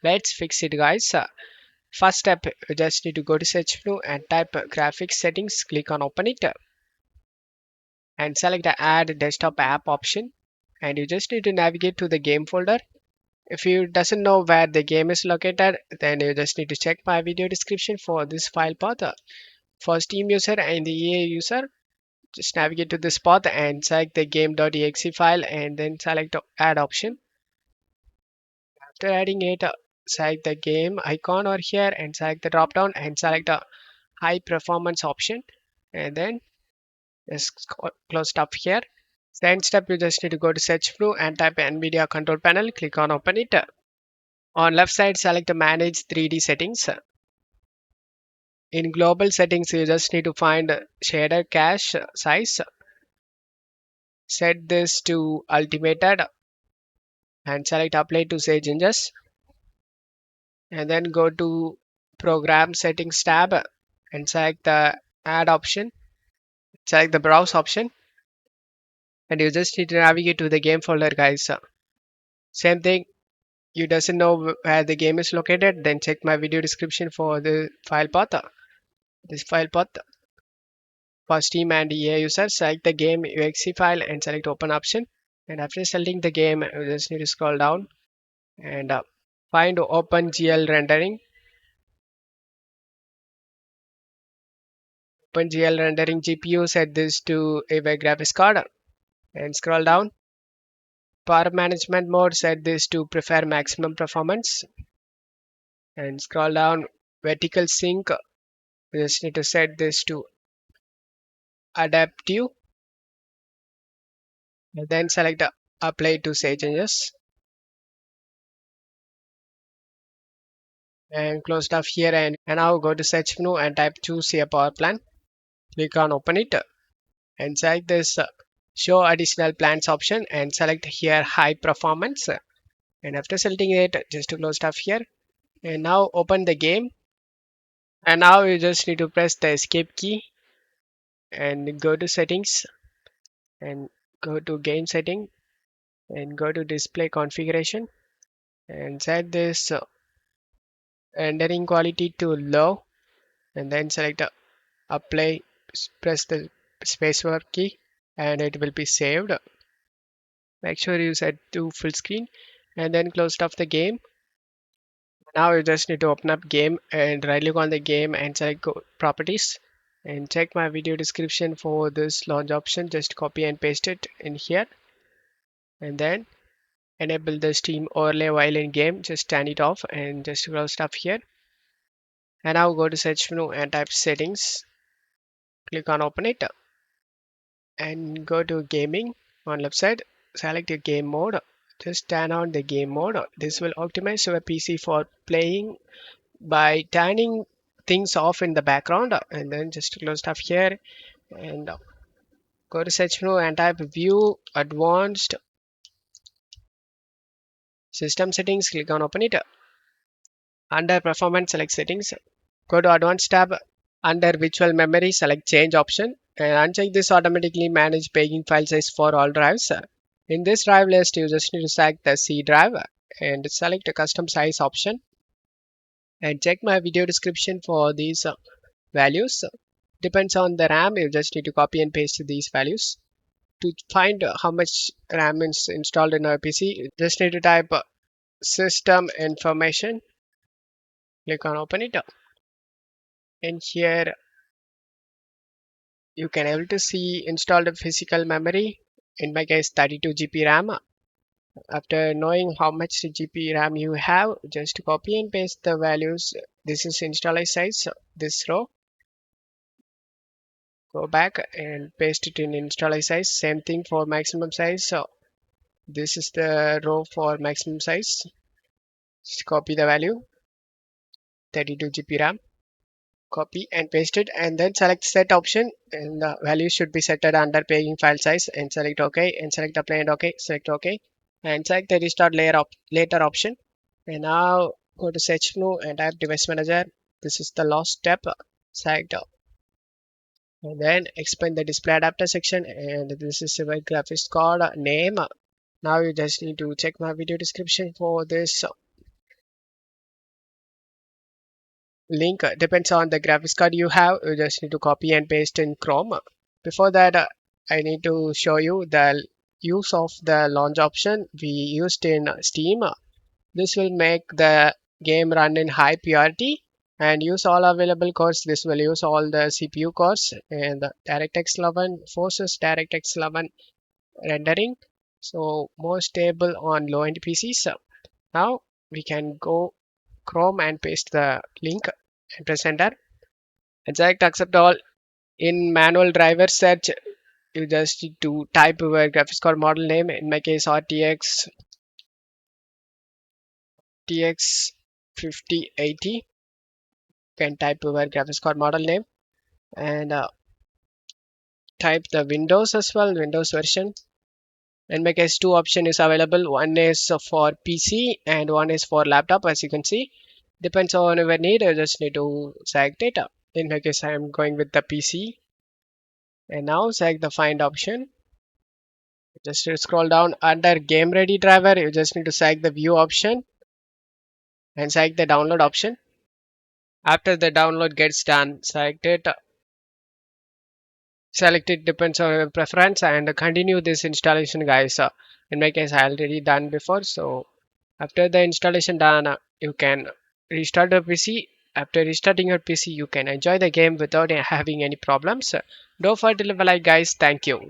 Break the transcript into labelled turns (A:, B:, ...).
A: Let's fix it, guys. First step, you just need to go to search menu and type graphics settings. Click on open it and select the add desktop app option. And you just need to navigate to the game folder. If you doesn't know where the game is located, then you just need to check my video description for this file path. For Steam user and the EA user, just navigate to this path and select the game.exe file and then select the add option. After adding it, select the game icon over here and select the drop down and select the high performance option, and then just close up here. Second step, you just need to go to search menu and type NVIDIA control panel. Click on open it. On left side, select the manage 3D settings. In global settings, you just need to find shader cache size. Set this to ultimated and select apply to save changes. And then go to program settings tab and select the add option. Select the browse option. And you just need to navigate to the game folder, guys. Same thing, you doesn't know where the game is located, then check my video description for the file path. This file path for Steam and EA users, select the game exe file and select open option. And after selecting the game, you just need to scroll down and find OpenGL rendering. OpenGL rendering GPU, set this to a graphics card and scroll down. Power management mode, set this to prefer maximum performance and scroll down. Vertical sync, we just need to set this to adaptive and then select the apply to save changes and close stuff here, and now go to search menu and type choose a power plan. Click on open it and select this show additional plans option and select here high performance, and after selecting it, just to close stuff here, and now open the game. And now you just need to press the escape key and go to settings and go to game setting and go to display configuration and set this rendering quality to low, and then select apply, press the spacebar key and it will be saved. Make sure you set to full screen and then close off the game. Now you just need to open up game and right click on the game and select properties and check my video description for this launch option. Just copy and paste it in here and then enable the Steam overlay while in game. Just turn it off and just close stuff here. And now go to search menu and type settings. Click on open it and go to gaming. On left side, select your game mode. Just turn on the game mode. This will optimize your PC for playing by turning things off in the background, and then just close stuff here and go to search menu and type view advanced system settings. Click on open it. Under performance, select settings. Go to advanced tab. Under virtual memory, select change option and uncheck this automatically manage paging file size for all drives. In this drive list, you just need to select the C drive and select a custom size option and check my video description for these values. Depends on the RAM, you just need to copy and paste these values. To find how much RAM is installed in our PC, you just need to type system information. Click on open it. And here you can able to see installed physical memory. In my case, 32 GB RAM. After knowing how much GB RAM you have, just copy and paste the values. This is installer size, this row. Go back and paste it in installer size. Same thing for maximum size. So this is the row for maximum size. Just copy the value, 32 GB RAM. Copy and paste it and then select set option, and the value should be set at under paging file size and select OK and select apply and OK, select OK and select the restart later option. And now go to search menu and type device manager. This is the last step. Select and then expand the display adapter section, and this is a graphics card name. Now you just need to check my video description for this link depends on the graphics card you have. You just need to copy and paste in Chrome. Before that, I need to show you the use of the launch option we used in Steam. This will make the game run in high priority and use all available cores. This will use all the CPU cores, and the DirectX 11 forces DirectX 11 rendering, so more stable on low-end PCs. Now we can go Chrome and paste the link and press enter and select accept all. In manual driver search, you just need to type your graphics card model name. In my case, RTX 5080. Can type your graphics card model name and type the Windows as well, Windows version. In my case, two option is available. One is for PC and one is for laptop. As you can see, depends on your need. You just need to select it. In my case, I am going with the PC. And now select the find option. Just scroll down under game ready driver. You just need to select the view option and select the download option. After the download gets done, select it. Select it depends on your preference and continue this installation, guys. In my case, I already done before. So after the installation done, you can restart the PC. After restarting your PC, you can enjoy the game without having any problems. Don't forget to leave a like, guys. Thank you.